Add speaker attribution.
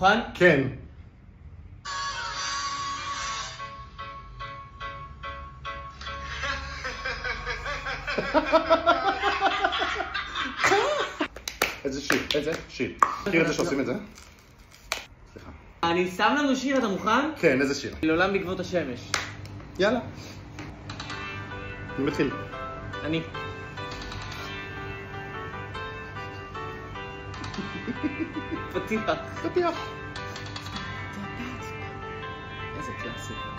Speaker 1: מוכן?
Speaker 2: כן. איזה שיר, איזה שיר. מכיר את זה שעושים את זה? סליחה.
Speaker 1: אני שם לנו שיר, אתה מוכן?
Speaker 2: כן, איזה שיר?
Speaker 1: לעולם בעקבות השמש.
Speaker 2: יאללה. אני מתחיל.
Speaker 1: אני. פתיח.
Speaker 2: פתיח.
Speaker 1: איזה קלאסיקה.